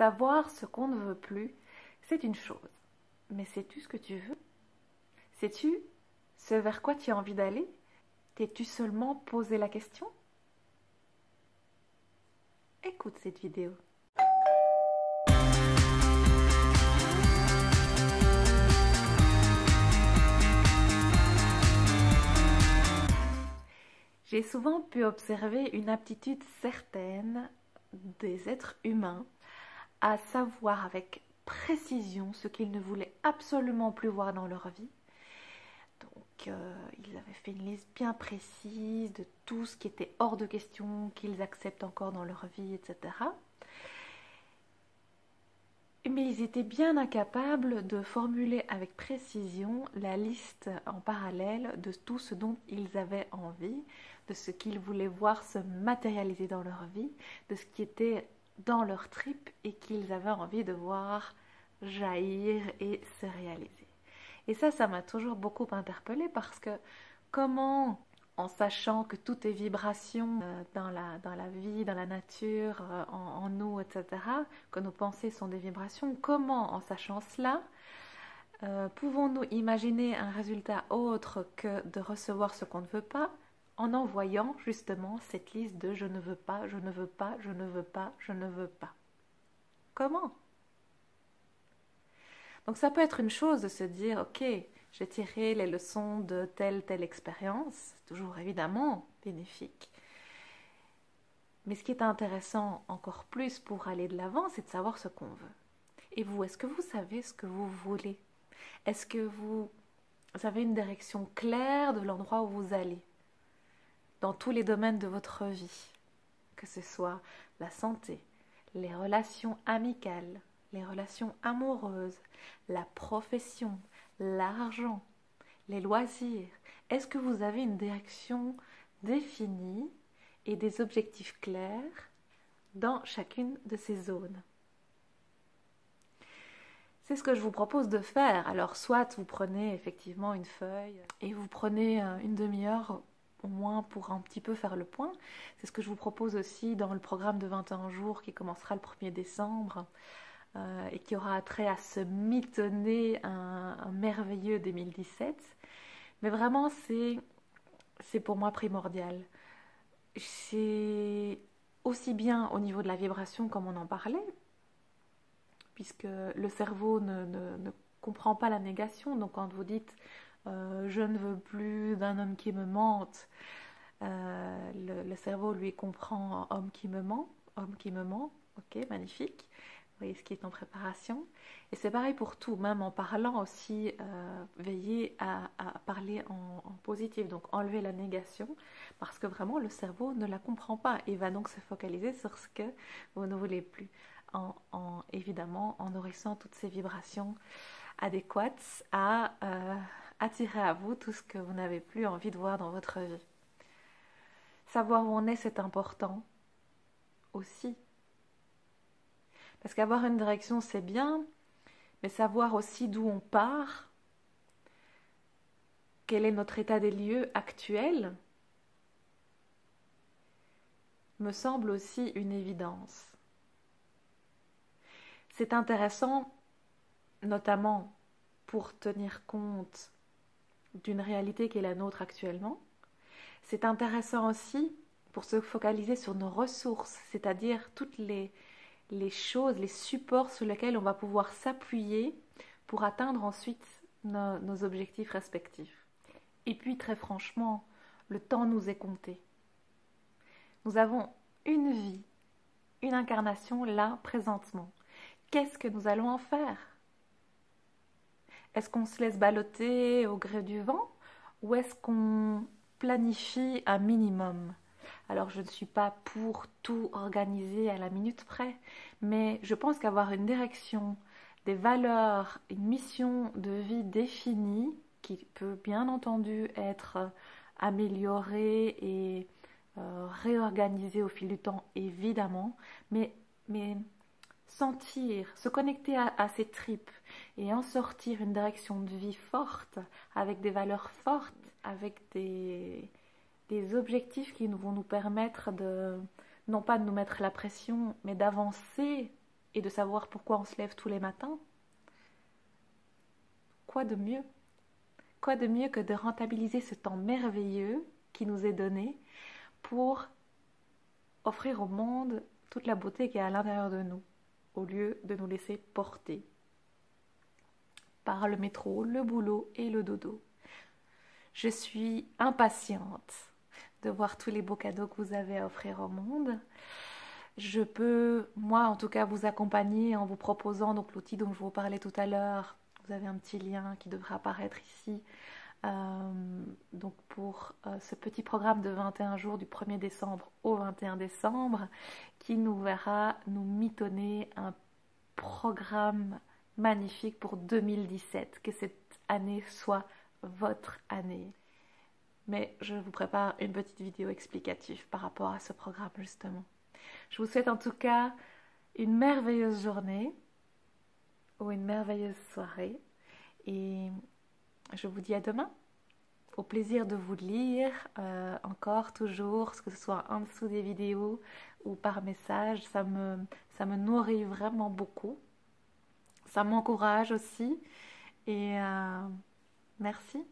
Savoir ce qu'on ne veut plus, c'est une chose. Mais sais-tu ce que tu veux? Sais-tu ce vers quoi tu as envie d'aller? T'es-tu seulement posé la question? Écoute cette vidéo. J'ai souvent pu observer une aptitude certaine des êtres humains à savoir avec précision ce qu'ils ne voulaient absolument plus voir dans leur vie. Donc, ils avaient fait une liste bien précise de tout ce qui était hors de question, qu'ils acceptent encore dans leur vie, etc. Mais ils étaient bien incapables de formuler avec précision la liste en parallèle de tout ce dont ils avaient envie, de ce qu'ils voulaient voir se matérialiser dans leur vie, de ce qui était dans leur trip et qu'ils avaient envie de voir jaillir et se réaliser. Et ça m'a toujours beaucoup interpellée parce que comment, en sachant que tout est vibration dans la vie, dans la nature, en nous, etc., que nos pensées sont des vibrations, comment, en sachant cela, pouvons-nous imaginer un résultat autre que de recevoir ce qu'on ne veut pas en envoyant justement cette liste de « je ne veux pas, je ne veux pas, je ne veux pas, je ne veux pas ». Comment? Donc ça peut être une chose de se dire « ok, j'ai tiré les leçons de telle expérience », c'est toujours évidemment bénéfique. Mais ce qui est intéressant encore plus pour aller de l'avant, c'est de savoir ce qu'on veut. Et vous, est-ce que vous savez ce que vous voulez? Est-ce que vous avez une direction claire de l'endroit où vous allez? Dans tous les domaines de votre vie, que ce soit la santé, les relations amicales, les relations amoureuses, la profession, l'argent, les loisirs. Est-ce que vous avez une direction définie et des objectifs clairs dans chacune de ces zones? C'est ce que je vous propose de faire. Alors soit vous prenez effectivement une feuille et vous prenez une demi-heure au moins pour un petit peu faire le point. C'est ce que je vous propose aussi dans le programme de 21 jours qui commencera le 1er décembre et qui aura trait à se mitonner un merveilleux 2017. Mais vraiment, c'est pour moi primordial. C'est aussi bien au niveau de la vibration comme on en parlait, puisque le cerveau ne comprend pas la négation. Donc quand vous dites je ne veux plus d'un homme qui me mente, le cerveau lui comprend homme qui me ment, ok, magnifique. Vous voyez ce qui est en préparation. Et c'est pareil pour tout, même en parlant aussi, veillez à parler en positif, donc enlever la négation, parce que vraiment le cerveau ne la comprend pas et va donc se focaliser sur ce que vous ne voulez plus, évidemment en nourrissant toutes ces vibrations adéquates à attirer à vous tout ce que vous n'avez plus envie de voir dans votre vie. Savoir où on est, c'est important aussi. Parce qu'avoir une direction, c'est bien, mais savoir aussi d'où on part, quel est notre état des lieux actuel, me semble aussi une évidence. C'est intéressant, notamment pour tenir compte d'une réalité qui est la nôtre actuellement. C'est intéressant aussi pour se focaliser sur nos ressources, c'est-à-dire toutes les choses, les supports sur lesquels on va pouvoir s'appuyer pour atteindre ensuite nos objectifs respectifs. Et puis très franchement, le temps nous est compté. Nous avons une vie, une incarnation là, présentement. Qu'est-ce que nous allons en faire? Est-ce qu'on se laisse balloter au gré du vent ou est-ce qu'on planifie un minimum? Alors je ne suis pas pour tout organiser à la minute près, mais je pense qu'avoir une direction, des valeurs, une mission de vie définie, qui peut bien entendu être améliorée et réorganisée au fil du temps, évidemment, mais sentir, se connecter à ses tripes et en sortir une direction de vie forte, avec des valeurs fortes, avec des objectifs qui vont nous permettre non pas de nous mettre la pression, mais d'avancer et de savoir pourquoi on se lève tous les matins, quoi de mieux? Quoi de mieux que de rentabiliser ce temps merveilleux qui nous est donné pour offrir au monde toute la beauté qui est à l'intérieur de nous, au lieu de nous laisser porter par le métro, le boulot et le dodo. Je suis impatiente de voir tous les beaux cadeaux que vous avez à offrir au monde. Je peux, moi en tout cas, vous accompagner en vous proposant donc l'outil dont je vous parlais tout à l'heure. Vous avez un petit lien qui devrait apparaître ici. Donc pour ce petit programme de 21 jours du 1er décembre au 21 décembre qui nous verra nous mitonner un programme magnifique pour 2017, que cette année soit votre année. Mais je vous prépare une petite vidéo explicative par rapport à ce programme justement. Je vous souhaite en tout cas une merveilleuse journée ou une merveilleuse soirée et je vous dis à demain. Au plaisir de vous lire encore, toujours, que ce soit en dessous des vidéos ou par message. Ça me nourrit vraiment beaucoup. Ça m'encourage aussi. Et merci.